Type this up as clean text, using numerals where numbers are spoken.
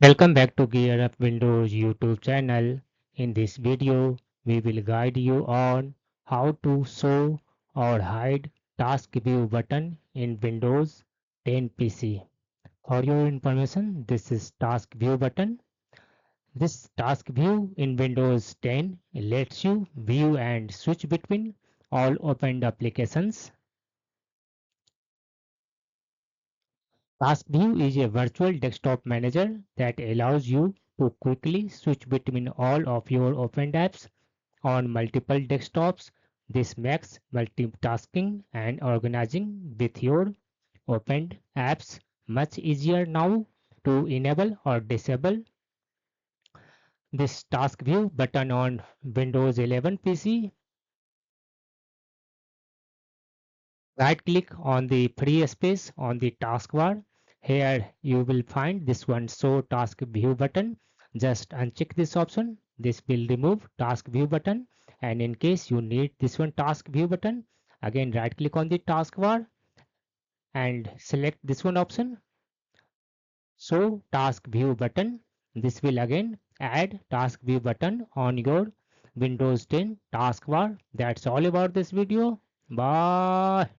Welcome back to Gear Up Windows YouTube channel. In this video, we will guide you on how to show or hide Task View button in Windows 10 PC. For your information, this is Task View button. This Task View in Windows 10 lets you view and switch between all opened applications. Task View is a virtual desktop manager that allows you to quickly switch between all of your opened apps on multiple desktops. This makes multitasking and organizing with your opened apps much easier now. To enable or disable this task view button on Windows 11 PC, right click on the free space on the taskbar. Here you will find this one show task view button. Just uncheck this option. This will remove task view button, and in case you need this one task view button, again right click on the taskbar and select this one option, show task view button. This will again add task view button on your Windows 10 taskbar. That's all about this video. Bye.